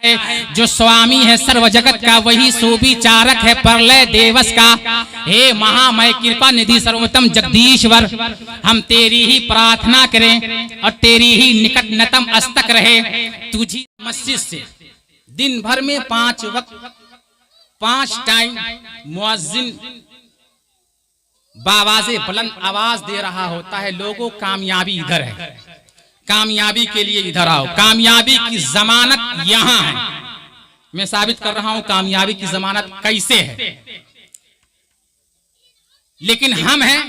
जो स्वामी है सर्व जगत का, वही सुविचारक है प्रलय देवस का। हे महामय कृपा निधि सर्वोत्तम जगदीश्वर, हम तेरी ही प्रार्थना करें और तेरी ही निकट नतम अस्तक रहे। तुझी मस्जिद से दिन भर में 5 वक्त 5 टाइम मुअज्जिन बावाज़े बुलंद आवाज दे रहा होता है, लोगों कामयाबी इधर है, कामयाबी के लिए इधर आओ, कामयाबी की जमानत यहाँ है। मैं साबित कर रहा हूं कामयाबी की जमानत कैसे है। लेकिन हम हैं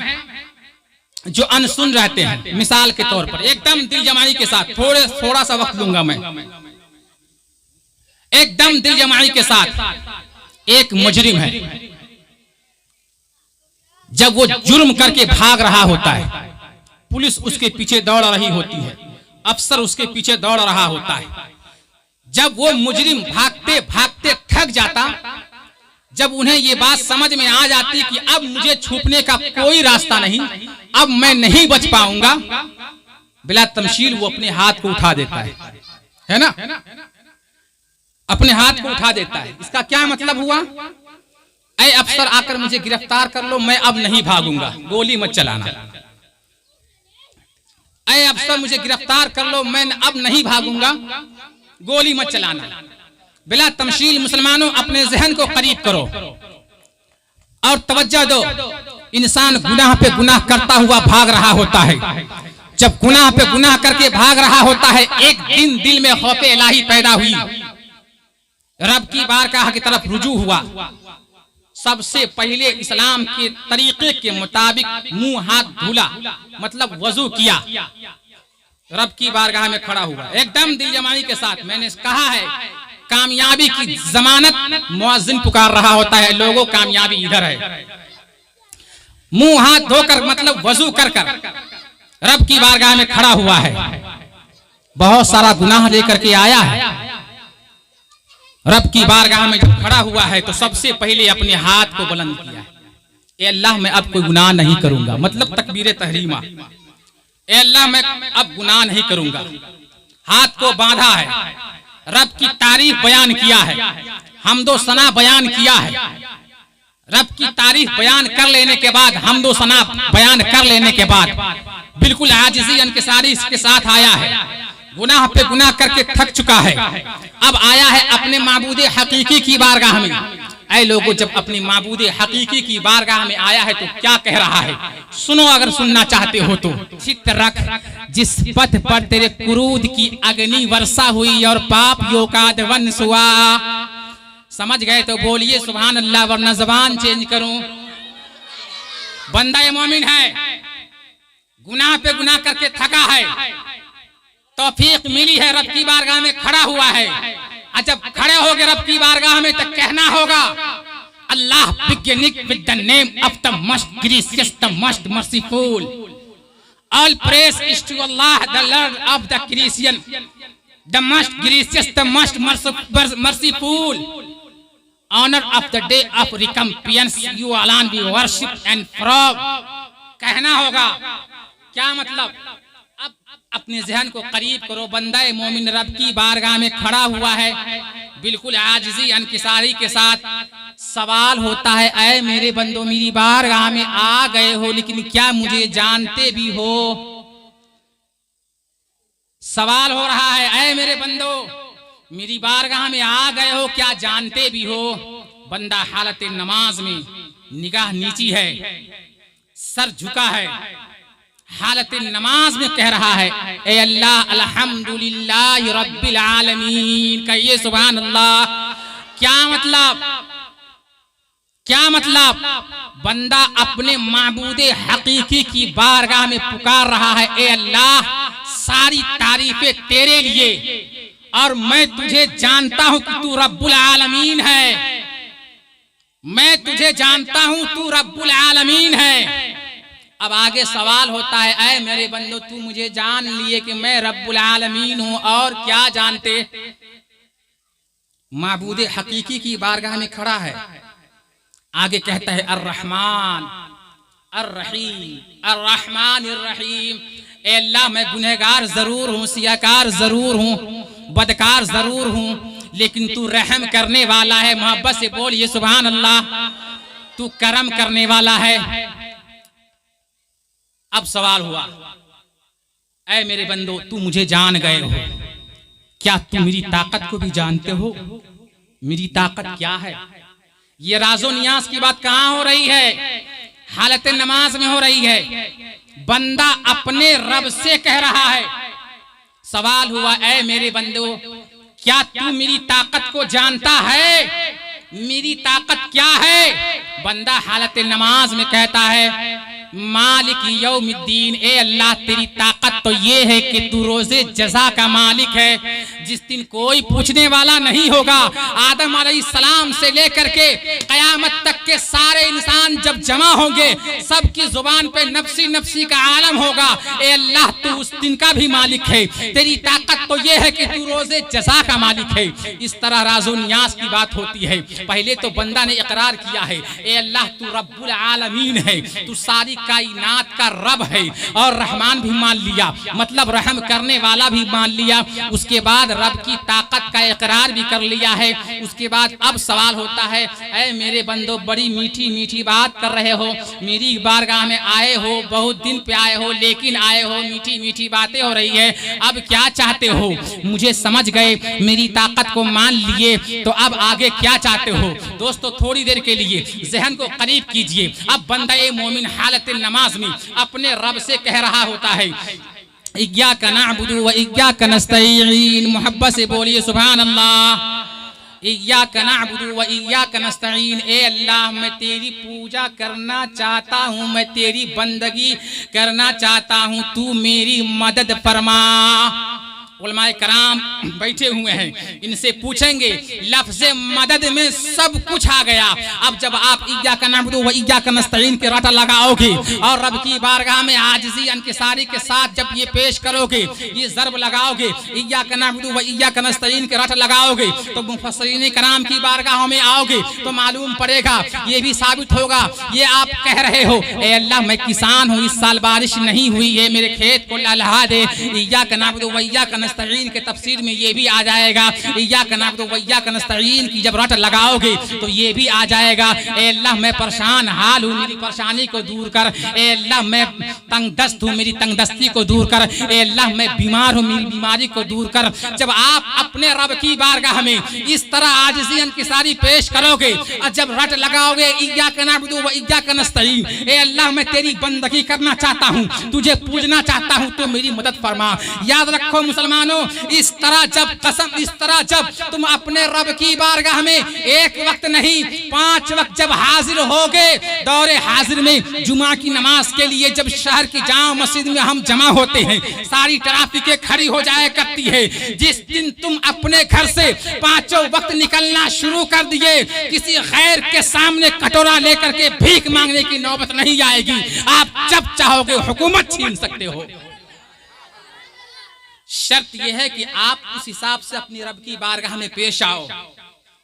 जो अनसुन रहते हैं। मिसाल के तौर पर एकदम दिल जमाई के साथ, थोड़ा सा वक्त लूंगा मैं, एकदम दिल जमाई के साथ एक मुजरिम है, जब वो जुर्म करके भाग रहा होता है, पुलिस उसके पीछे दौड़ रही होती है, अफसर उसके पीछे दौड़ रहा होता है। जब वो मुजरिम भागते भागते थक जाता, जब उन्हें ये बात समझ में आ जाती कि अब मुझे छुपने का कोई रास्ता नहीं, अब मैं नहीं बच पाऊंगा, बिला तमशील वो अपने हाथ को उठा देता है ना, अपने हाथ को उठा देता है। इसका क्या मतलब हुआ? ऐ अफसर आकर मुझे गिरफ्तार कर लो, मैं अब नहीं भागूंगा, गोली मत चलाना। ऐ अफसर मुझे गिरफ्तार कर लो, मैं अब नहीं भागूंगा, गोली मत चलाना। बिला तमशील मुसलमानों अपने जहन को करीब करो और तवज्जो दो। इंसान गुनाह पे गुनाह करता हुआ भाग रहा होता है। जब गुनाह पे गुनाह करके भाग रहा होता है, एक दिन दिल में खौफे इलाही पैदा हुई, रब की बारगाह की तरफ रुजू हुआ। सबसे पहले इस्लाम के तरीके के मुताबिक मुंह हाथ धुला, मतलब वजू किया, रब की बारगाह में खड़ा हुआ एकदम दिल जमाई के साथ। मैंने कहा है कामयाबी की जमानत मुअज्जिन पुकार रहा होता है, लोगों कामयाबी इधर है। मुंह हाथ धोकर मतलब वजू कर कर रब की बारगाह में खड़ा हुआ है, बहुत सारा गुनाह लेकर के आया है। रब की बारगाह में जब खड़ा हुआ है तो सबसे पहले अपने हाथ को बुलंद किया है, ए अल्लाह मैं अब कोई गुनाह नहीं करूंगा, मतलब तकबीर तहरीमा, ए अल्लाह मैं अब गुनाह नहीं करूंगा। हाथ को बांधा है, रब की तारीफ बयान किया है, हमदो सना बयान किया है। रब की तारीफ बयान कर लेने के बाद, हमदो सना बयान कर लेने के बाद बिल्कुल आजिज़ी इंकिसारी के साथ आया है। गुनाह पे गुनाह करके थक चुका है, अब आया है अपने माबूदे हकीकी की बारगाह में। ऐ लोगों, जब अपनी माबूदे हकीकी की बारगाह में आया है तो क्या कह रहा है, सुनो अगर सुनना चाहते हो तो। चित्त रख जिस पथ पर तेरे क्रोध की अग्नि वर्षा हुई और पाप योगाद वंश हुआ। समझ गए तो बोलिए सुभान अल्लाह, वरना ज़बान चेंज करूं। बंदा मोमिन है, गुनाह पे गुनाह करके थका है, तौफीक मिली है, रब की बारगाह में खड़ा हुआ है। जब खड़े हो गए रब की बारगाह में तो कहना होगा Allah beginning with the name of the most gracious the most merciful, all praise is to Allah the lord of the creation, the most gracious the most merciful, honour of the day of recompense you alone be worship and frog. कहना होगा क्या मतलब? अब अपने जहन को करीब करो, बंदा मोमिन रब की बारगाह में खड़ा हुआ है, बिल्कुल आजिज़ी इंकिसारी के साथ। सवाल होता है, ऐ मेरे बंदो मेरी बारगाह में आ गए हो, लेकिन क्या मुझे जानते भी हो? सवाल हो रहा है, ऐ मेरे बंदो मेरी बारगाह में आ गए हो, क्या जानते भी हो? बंदा हालत नमाज में निगाह नीची है, सर झुका है, हालत नमाज में कह रहा है ए अल्लाह अल्हम्दुलिल्लाह रब्बिल आलमीन। कहिए सुभान अल्लाह। क्या मतलब? क्या मतलब? बंदा अपने माबूदे हकीकी की बारगाह में पुकार रहा है, ए अल्लाह सारी तारीफें तेरे लिए और मैं तुझे जानता हूं कि तू रब्बुल आलमीन है, मैं तुझे जानता हूं तू रब्बुल आलमीन है। अब आगे सवाल होता है, ऐ मेरे बंदो तू मुझे जान लिए कि मैं रब्बुल आलमीन हूं, और क्या जानते? माबूदे हकीकी की बारगाह में खड़ा है। आगे कहता है अर्रहमान अर्रहीम अर्रहमान अर्रहीम। ए अल्लाह मैं गुनहगार जरूर हूँ, सियाकार जरूर हूँ, बदकार जरूर हूँ, लेकिन तू रहम करने वाला है। मोहब्बत से बोल ये सुभान अल्लाह, तू करम करने वाला है। अब सवाल हुआ, ऐ मेरे बंदो, तू मुझे जान गए हो, क्या तू मेरी ताकत को भी जानते हो? मेरी ताकत क्या है? ये राजो नियाज की बात कहाँ हो रही है? हालत नमाज में हो रही है। बंदा अपने रब से कह रहा है। सवाल हुआ, ऐ मेरे बंदो, क्या तू मेरी ताकत को जानता है? मेरी ताकत क्या है? बंदा हालत नमाज में कहता है, मालिक यौमिद्दीन, ए अल्लाह तेरी ताकत तो ये है कि तू रोजे जज़ा का मालिक है, जिस दिन कोई पूछने वाला नहीं होगा। आदम अलैहिस्सलाम से लेकर के कयामत तक के सारे इंसान जब जमा होंगे, सबकी जुबान पे नफ्सी नफ्सी का आलम होगा। ए अल्लाह तू उस दिन का भी मालिक है, तेरी ताकत तो ये है कि तू रोजे जज़ा का मालिक है। इस तरह राज़ो नियाज़ की बात होती है। पहले तो बंदा ने इकरार किया है, ए अल्लाह तू रब्बुल आलमीन है, तू सारी कायनात का रब है, और रहमान भी मान लिया, मतलब रहम करने वाला भी मान लिया। उसके बाद रब की ताकत का इकरार भी कर लिया है। उसके बाद अब सवाल होता है, ऐ मेरे बंदो, बड़ी मीठी मीठी बात कर रहे हो, मेरी बारगाह में आए हो, बहुत दिन पे आए हो, लेकिन आए हो, मीठी मीठी बातें हो रही है, अब क्या चाहते हो? मुझे समझ गए, मेरी ताकत को मान लिए, तो अब आगे क्या चाहते हो? दोस्तों थोड़ी देर के लिए जहन को करीब कीजिए। अब बंदा मोमिन हालत नमाज में अपने रब से कह रहा होता है, इय्याका नअबुदु व इय्याका नस्तईन। मोहब्बत से बोलिए सुभान अल्लाह। इय्याका नअबुदु व इय्याका नस्तईन, ए अल्लाह मैं तेरी पूजा करना चाहता हूँ, मैं तेरी बंदगी करना चाहता हूँ, तू मेरी मदद फरमा। उलमाए कराम बैठे हुए हैं, इनसे पूछेंगे, लफ्ज़ मदद में सब कुछ आ गया। अब जब आप इय्याका नअबुदु व इय्याका नस्तईन के रटा लगाओगे और रब की बारगाह में आजिज़ी इंकिसारी के साथ जब ये पेश करोगे, ये ज़र्ब लगाओगे, इय्याका नअबुदु व इय्याका नस्तईन के रटा लगाओगे, तो मुफस्सिरीन कराम की बारगाहों में आओगे तो मालूम पड़ेगा, ये भी साबित होगा, ये आप कह रहे हो, ए अल्लाह मैं किसान हूँ, इस साल बारिश नहीं हुई है, मेरे खेत को लहला दे। इय्याका नअबुदु व इय्याका नस्तईन के तफसीर में ये भी आ जाएगा। इय्याका नअबुदु व इय्याका नस्तईन की जब रट लगाओगे तो ये भी आ जाएगा, ए अल्लाह मैं परेशान हाल हूँ, मेरी परेशानी को दूर कर। ए अल्लाह मैं तंगदस्त हूँ, मेरी तंगदस्ती को दूर कर। ए अल्लाह मैं बीमार हूँ, मेरी बीमारी को दूर कर। जब आप अपने रब की बारगाह में इस तरह आजिज़ी इंकिसारी पेश करोगे और जब रट लगाओगे, इय्याका नअबुदु व इय्याका नस्तईन, ए अल्लाह मैं तेरी बंदगी करना चाहता हूँ, तुझे पूजना चाहता हूँ, तो मेरी मदद फरमा। याद रखो मुसलमानों, इस तरह जब तुम अपने रब की बारगाह में एक वक्त नहीं 5 वक्त जब हाजिर होगे, दौरे हाजिर में जुमा की नमाज के लिए जब शहर की जामा मस्जिद में हम जमा होते हैं, सारी ट्रैफिकें खड़ी हो जाया करती है। जिस दिन तुम अपने घर से 5 वक्त निकलना शुरू कर दिए, किसी गैर के सामने कटोरा लेकर के भीख मांगने की नौबत नहीं आएगी। आप जब चाहोगे हुकूमत छीन सकते हो। शर्त यह है कि आप उस हिसाब से अपनी रब की बारगाह में पेश आओ।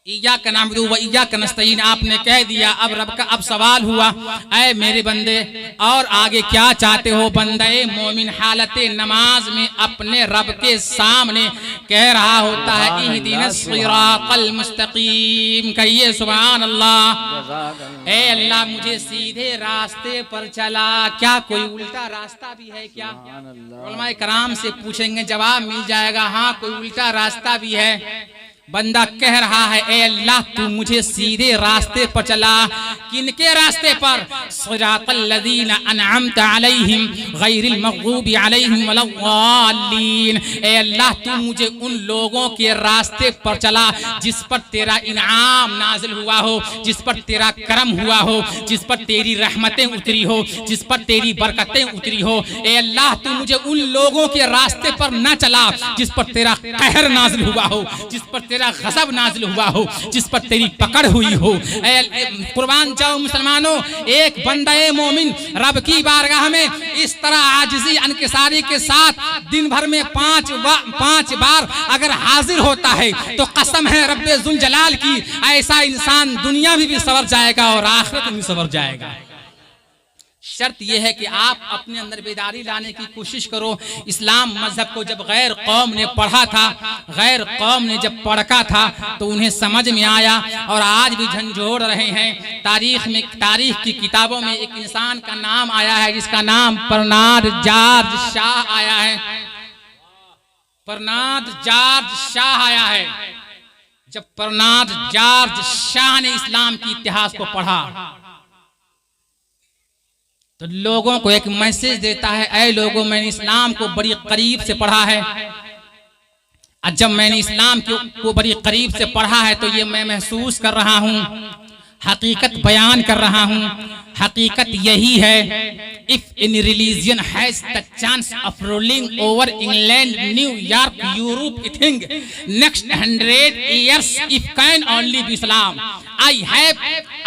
इय्याका नअबुदु व इय्याका नस्तईन आपने कह दिया। अब रब का अब सवाल हुआ, ऐ मेरे बंदे और आगे क्या चाहते हो? बंदे मोमिन हालत नमाज में अपने रब के सामने कह रहा होता है, इहदिनस सिरातल मुस्तकीम, कहिए सुभान अल्लाह। ए अल्लाह मुझे सीधे रास्ते पर चला। क्या कोई उल्टा रास्ता भी है क्या? उलमाए कराम से पूछेंगे, जवाब मिल जाएगा, हाँ कोई उल्टा रास्ता भी है। बंदा कह रहा है, ए अल्लाह तू मुझे सीधे रास्ते पर चला। किनके रास्ते पर? सिरातल लज़ीना अनअमत अलैहिम गैरिल मग़ज़ूबि अलैहिम वलद्दाल्लीन। ए अल्लाह तू मुझे उन लोगों के रास्ते पर चला जिस पर तेरा इनाम नाजिल हुआ हो, जिस पर तेरा करम हुआ हो, जिस पर तेरी रहमतें उतरी हो, जिस पर तेरी बरकतें उतरी हो। ए अल्लाह तू मुझे उन लोगों के रास्ते पर न चला जिस पर तेरा कहर नाजिल हुआ हो, जिस पर तेरा गज़ब नाजिल हुआ हो, जिस पर तेरी पकड़ हुई हो। कुर्बान जाओ मुसलमानों, एक बंदा मोमिन रब की बारगाह में इस तरह आजिज़ी इंकिसारी के साथ दिन भर में 5 बार अगर हाजिर होता है तो कसम है रब्बे जुल जलाल की, ऐसा इंसान दुनिया में भी सवर जाएगा और आखिरत में भी सवर जाएगा। शर्त यह है कि आप अपने अंदर बेदारी लाने की कोशिश करो। इस्लाम मजहब को जब गैर कौम ने पढ़ा था, गैर कौम ने जब पढ़ा था तो उन्हें समझ में आया और आज भी झंझोड़ रहे हैं। तारीख की किताबों में एक इंसान का नाम आया है जिसका नाम बर्नार्ड जॉर्ज शाह आया है। बर्नार्ड जॉर्ज शाह आया है। जब बर्नार्ड जॉर्ज शाह ने इस्लाम के इतिहास को पढ़ा तो लोगों को एक मैसेज देता है, ऐ लोगों, मैंने इस्लाम को बड़ी करीब से पढ़ा है। और जब मैंने इस्लाम को बड़ी करीब से पढ़ा है तो ये मैं महसूस कर रहा हूँ, हकीकत बयान कर रहा हूँ। हकीकत यही है, if any religion has the chance of ruling over England, New York, Europe, I think next 100 years it can only be Islam. I have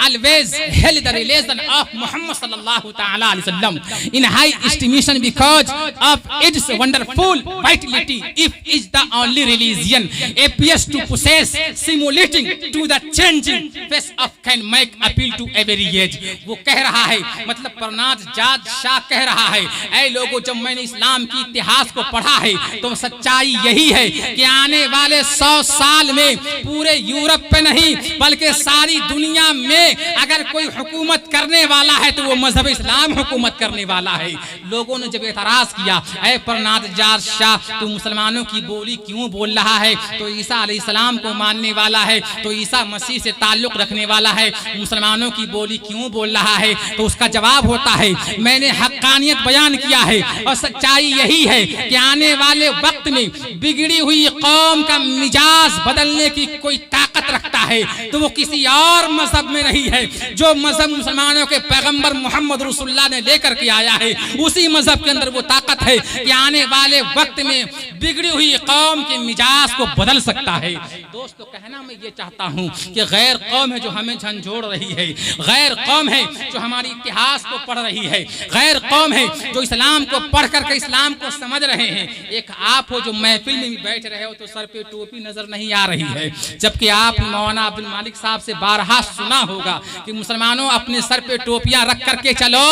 always held the religion of Muhammad sallallahu ta'ala alaihi wasallam in high estimation because of its wonderful vitality. If is the only religion appears to possess simulating to the changing face of can make appeal to every age. वो कह रहा है, मतलब Bernard George Shah कह रहा है, ऐ लोगों, जब मैंने इस्लाम की इतिहास को पढ़ा है तो सच्चाई यही है कि आने वाले 100 साल में पूरे यूरोप पे नहीं बल्कि सारी दुनिया में अगर कोई हुकूमत करने वाला है तो वो मजहब इस्लाम हुकूमत करने वाला है। लोगों ने जब एतराज किया, ऐ बर्नार्ड जॉर्ज शाह, तू मुसलमानों की बोली क्यों बोल रहा है? तो ईसा अलैहिस्सलाम को मानने वाला है, तो ईसा मसीह से ताल्लुक रखने वाला है, मुसलमानों की बोली क्यों बोल रहा है? तो उसका जवाब होता है, मैंने हक्कानियत बयान किया है और सच्चाई यही है कि आने वाले वक्त में बिगड़ी हुई कौम का मिजाज बदलने की कोई ताकत रखता है तो वो किसी और मजहब में नहीं है। जो मजहब मुसलमानों के पैगंबर मोहम्मद रसूलुल्लाह ने लेकर के आया है, उसी मजहब के अंदर वो ताकत है कि आने वाले वक्त में बिगड़ी हुई कौम के मिजाज को बदल सकता है। दोस्तों, कहना मैं ये चाहता हूँ कि गैर कौम है जो हमें झंझोड़ रही है, गैर कौम है जो हमारी इतिहास को पढ़ रही है, गैर कौम है जो इस्लाम को पढ़ करके इस्लाम को समझ रहे हैं। एक आप हो जो महफिल में भी बैठ रहे हो तो सर पे टोपी नजर नहीं आ रही है, जबकि आप मौलाना अब्दुल मालिक साहब से बारहा सुना होगा कि मुसलमानों अपने सर पे टोपियां रख करके चलो,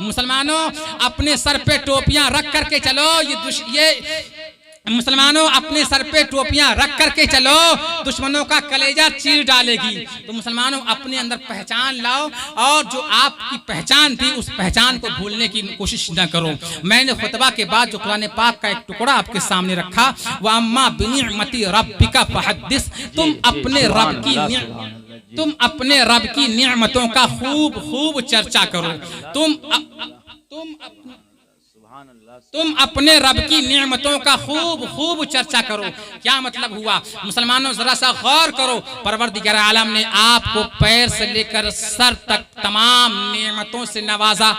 मुसलमानों अपने सर पे टोपियां रख करके चलो, ये मुसलमानों अपने सर पे टोपियां रख करके चलो, दुश्मनों का कलेजा चीर डालेगी। तो मुसलमानों अपने अंदर पहचान लाओ और जो आपकी पहचान थी उस पहचान को भूलने की कोशिश न करो। मैंने खुतबा के बाद जो कुरान पाक का एक टुकड़ा आपके सामने रखा, वह अम्मा बिनिअमति रब्बिका फहद्दिस, तुम अपने रब की निअमतों का खूब चर्चा करो। तुम अपने रब की नियमतों का खूब चर्चा करो। क्या मतलब हुआ? मुसलमानों जरा सा गौर करो, परवरदिगार आलम ने आपको पैर से लेकर सर तक तमाम नियमतों से नवाजा।